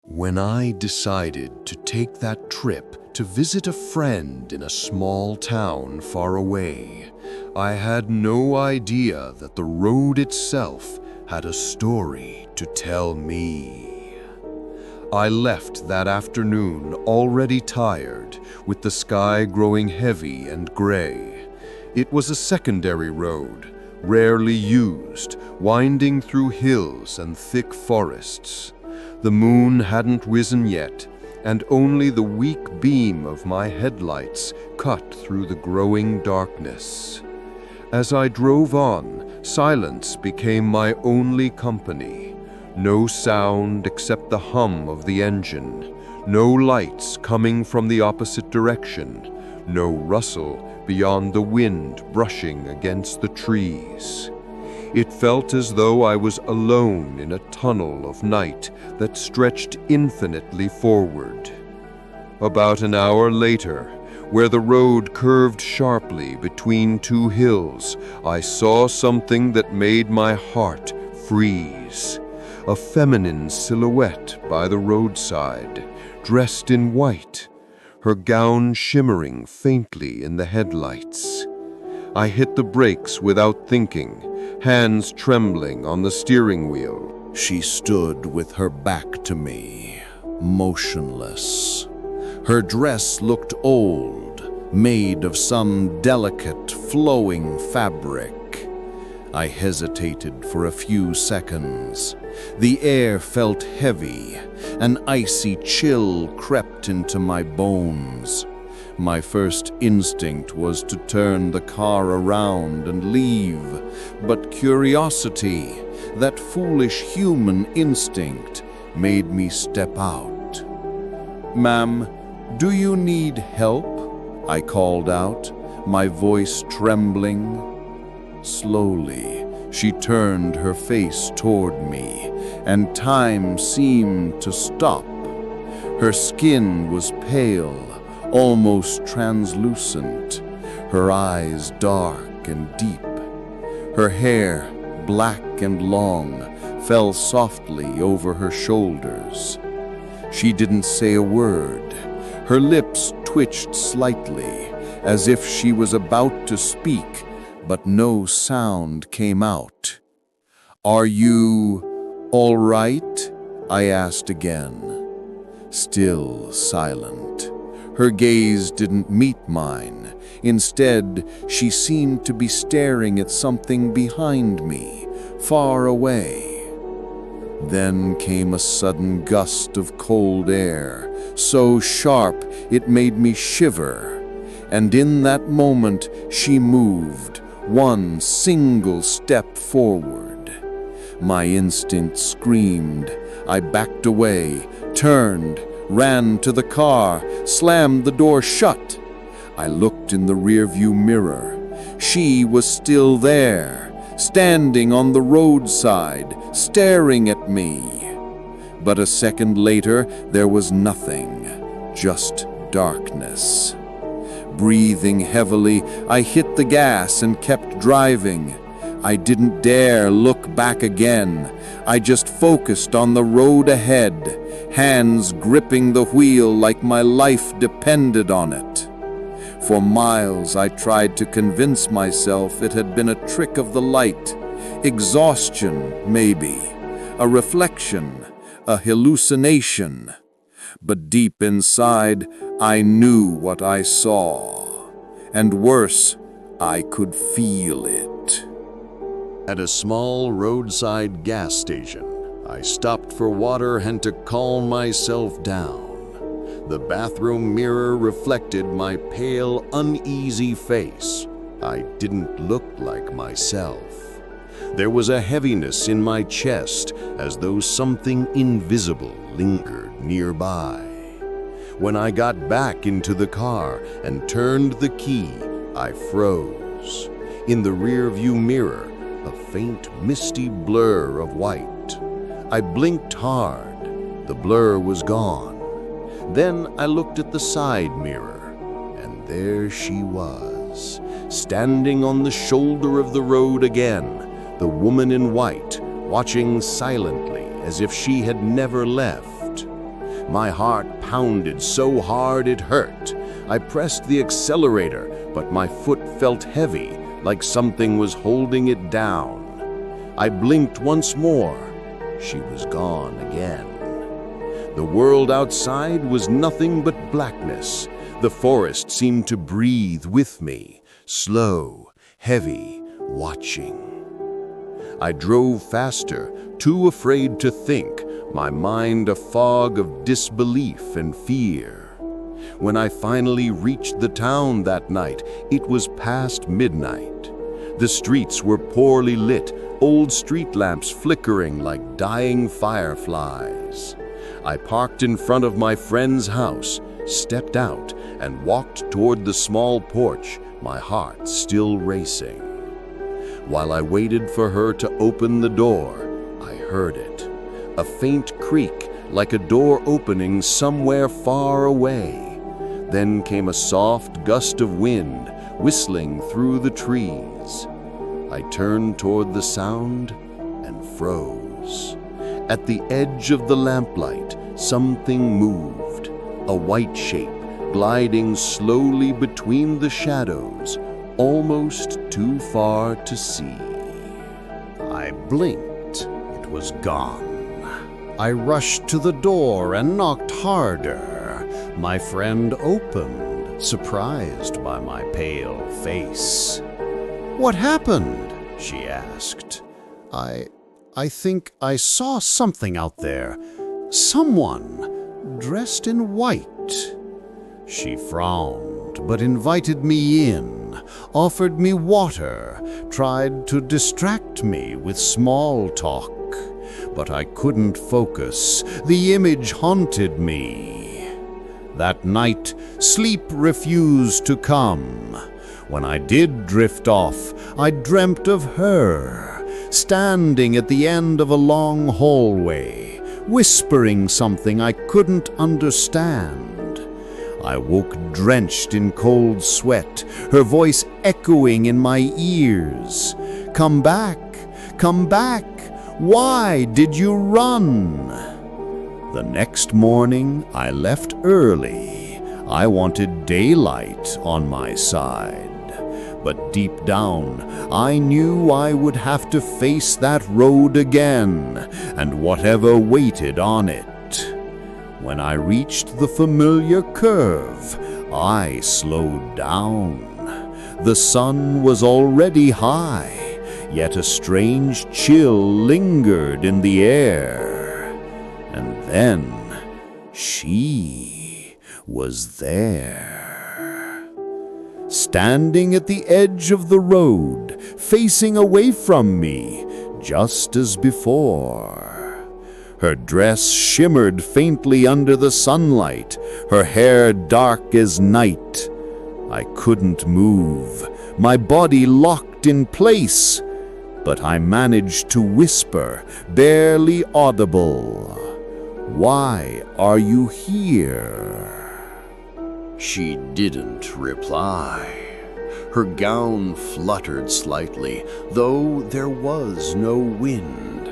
When I decided to take that trip to visit a friend in a small town far away, I had no idea that the road itself had a story to tell me. I left that afternoon already tired, with the sky growing heavy and gray. It was a secondary road, rarely used, winding through hills and thick forests. The moon hadn't risen yet, and only the weak beam of my headlights cut through the growing darkness. As I drove on, silence became my only company. No sound except the hum of the engine, no lights coming from the opposite direction, no rustle beyond the wind brushing against the trees. It felt as though I was alone in a tunnel of night that stretched infinitely forward. About an hour later, where the road curved sharply between two hills, I saw something that made my heart freeze. A feminine silhouette by the roadside, dressed in white, her gown shimmering faintly in the headlights. I hit the brakes without thinking, hands trembling on the steering wheel. She stood with her back to me, motionless. Her dress looked old, made of some delicate, flowing fabric. I hesitated for a few seconds. The air felt heavy. An icy chill crept into my bones. My first instinct was to turn the car around and leave, but curiosity, that foolish human instinct, made me step out. "Ma'am, do you need help?" I called out, my voice trembling. Slowly, she turned her face toward me, and time seemed to stop. Her skin was pale, almost translucent, her eyes dark and deep. Her hair, black and long, fell softly over her shoulders. She didn't say a word. Her lips twitched slightly, as if she was about to speak, but no sound came out. "Are you all right?" I asked again. Still silent. Her gaze didn't meet mine. Instead, she seemed to be staring at something behind me, far away. Then came a sudden gust of cold air, so sharp it made me shiver. And in that moment, she moved, one single step forward. My instinct screamed. I backed away, turned, ran to the car, slammed the door shut. I looked in the rearview mirror. She was still there, standing on the roadside, staring at me. But a second later, there was nothing, just darkness. Breathing heavily, I hit the gas and kept driving. I didn't dare look back again. I just focused on the road ahead, hands gripping the wheel like my life depended on it. For miles I tried to convince myself it had been a trick of the light, exhaustion maybe, a reflection, a hallucination. But deep inside, I knew what I saw. And worse, I could feel it. At a small roadside gas station, I stopped for water and to calm myself down. The bathroom mirror reflected my pale, uneasy face. I didn't look like myself. There was a heaviness in my chest, as though something invisible lingered nearby. When I got back into the car and turned the key, I froze. In the rearview mirror, a faint, misty blur of white. I blinked hard. The blur was gone. Then I looked at the side mirror, and there she was, standing on the shoulder of the road again, the woman in white, watching silently as if she had never left. My heart pounded so hard it hurt. I pressed the accelerator, but my foot felt heavy, like something was holding it down. I blinked once more. She was gone again. The world outside was nothing but blackness. The forest seemed to breathe with me, slow, heavy, watching. I drove faster, too afraid to think, my mind a fog of disbelief and fear. When I finally reached the town that night, it was past midnight. The streets were poorly lit, old street lamps flickering like dying fireflies. I parked in front of my friend's house, stepped out, and walked toward the small porch, my heart still racing. While I waited for her to open the door, I heard it. A faint creak, like a door opening somewhere far away. Then came a soft gust of wind, whistling through the trees. I turned toward the sound and froze. At the edge of the lamplight, something moved, a white shape gliding slowly between the shadows, almost too far to see. I blinked. It was gone. I rushed to the door and knocked harder. My friend opened, surprised by my pale face. "What happened?" she asked. I think I saw something out there. Someone dressed in white." She frowned, but invited me in, offered me water, tried to distract me with small talk. But I couldn't focus. The image haunted me. That night, sleep refused to come. When I did drift off, I dreamt of her, standing at the end of a long hallway, whispering something I couldn't understand. I woke drenched in cold sweat, her voice echoing in my ears. "Come back! Come back! Why did you run?" The next morning, I left early. I wanted daylight on my side. But deep down, I knew I would have to face that road again, and whatever waited on it. When I reached the familiar curve, I slowed down. The sun was already high, yet a strange chill lingered in the air. And then she was there. Standing at the edge of the road, facing away from me, just as before. Her dress shimmered faintly under the sunlight, her hair dark as night. I couldn't move, my body locked in place, but I managed to whisper, barely audible, "Why are you here?" She didn't reply. Her gown fluttered slightly, though there was no wind.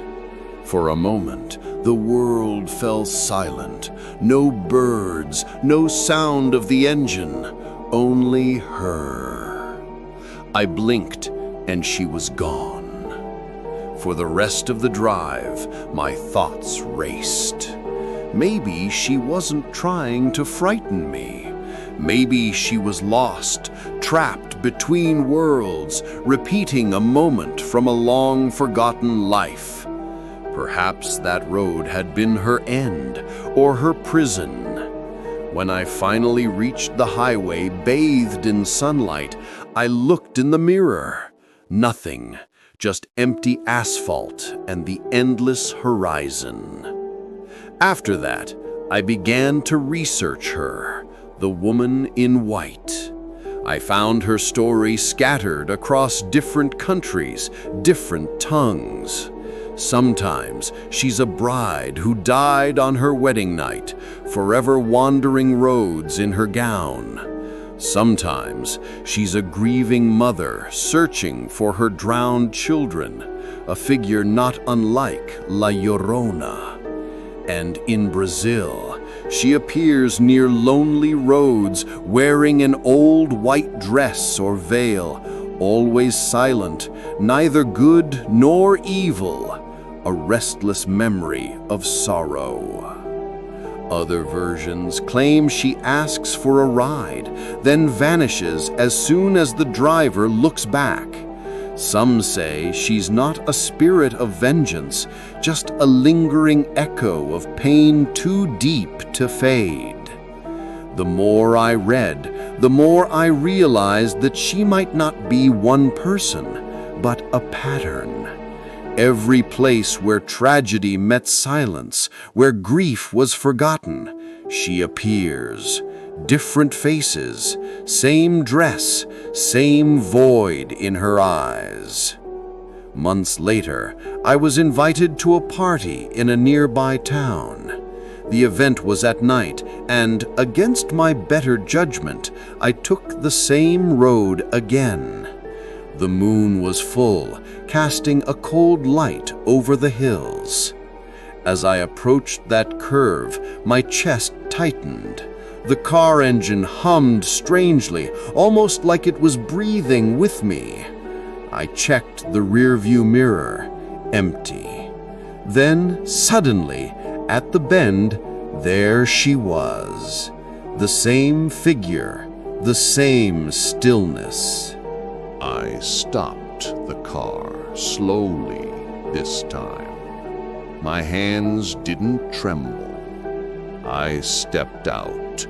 For a moment, the world fell silent. No birds, no sound of the engine, only her. I blinked, and she was gone. For the rest of the drive, my thoughts raced. Maybe she wasn't trying to frighten me. Maybe she was lost, trapped between worlds, repeating a moment from a long-forgotten life. Perhaps that road had been her end or her prison. When I finally reached the highway, bathed in sunlight, I looked in the mirror. Nothing, just empty asphalt and the endless horizon. After that, I began to research her, the woman in white. I found her story scattered across different countries, different tongues. Sometimes she's a bride who died on her wedding night, forever wandering roads in her gown. Sometimes she's a grieving mother searching for her drowned children, a figure not unlike La Llorona. And in Brazil, She appears near lonely roads, wearing an old white dress or veil, always silent, neither good nor evil, a restless memory of sorrow. Other versions claim she asks for a ride, then vanishes as soon as the driver looks back. Some say she's not a spirit of vengeance, just a lingering echo of pain too deep to fade. The more I read, the more I realized that she might not be one person, but a pattern. Every place where tragedy met silence, where grief was forgotten, she appears. Different faces, same dress, same void in her eyes. Months later, I was invited to a party in a nearby town. The event was at night, and against my better judgment, I took the same road again. The moon was full, casting a cold light over the hills. As I approached that curve, my chest tightened. The car engine hummed strangely, almost like it was breathing with me. I checked the rearview mirror, empty. Then, suddenly, at the bend, there she was. The same figure, the same stillness. I stopped the car slowly this time. My hands didn't tremble. I stepped out.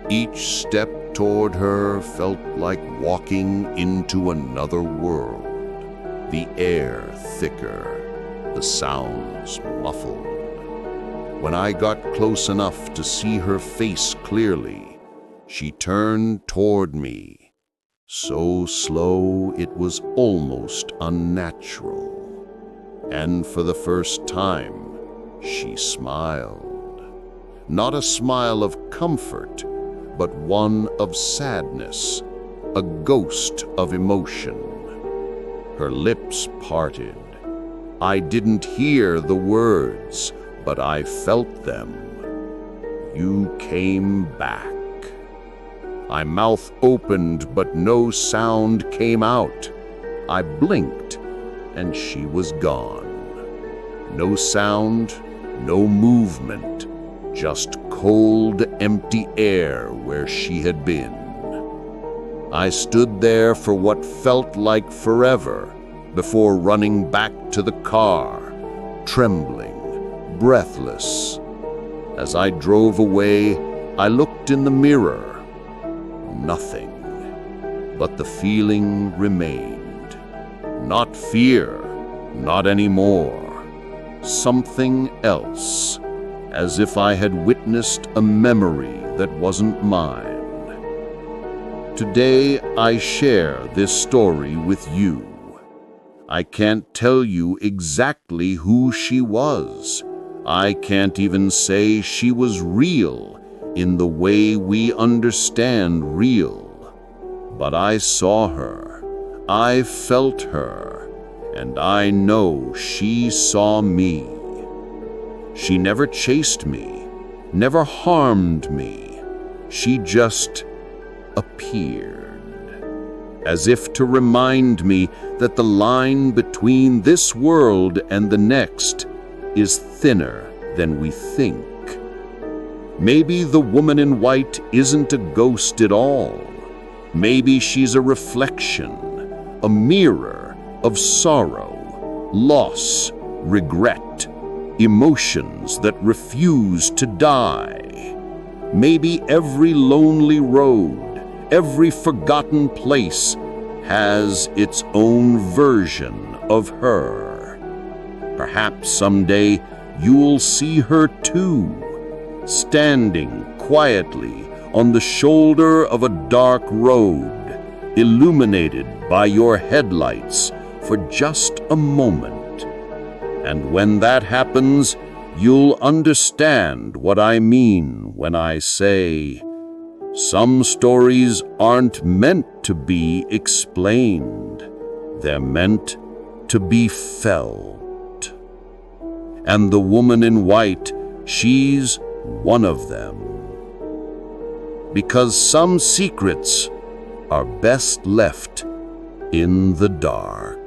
Each step toward her felt like walking into another world. The air thicker, the sounds muffled. When I got close enough to see her face clearly, she turned toward me. So slow it was almost unnatural. And for the first time, she smiled. Not a smile of comfort, but one of sadness, a ghost of emotion. Her lips parted. I didn't hear the words, but I felt them. You came back. My mouth opened, but no sound came out. I blinked, and she was gone. No sound, no movement, just cold, empty air where she had been. I stood there for what felt like forever before running back to the car, trembling, breathless. As I drove away, I looked in the mirror. Nothing, but the feeling remained. Not fear, not anymore. Something else, as if I had witnessed a memory that wasn't mine. Today, I share this story with you. I can't tell you exactly who she was. I can't even say she was real in the way we understand real. But I saw her, I felt her, and I know she saw me. She never chased me, never harmed me. She just appeared, as if to remind me that the line between this world and the next is thinner than we think. Maybe the woman in white isn't a ghost at all. Maybe she's a reflection, a mirror of sorrow, loss, regret, emotions that refuse to die. Maybe every lonely road, every forgotten place has its own version of her. Perhaps someday you'll see her too, standing quietly on the shoulder of a dark road, illuminated by your headlights for just a moment. And when that happens, you'll understand what I mean when I say, some stories aren't meant to be explained. They're meant to be felt. And the woman in white, she's one of them. Because some secrets are best left in the dark.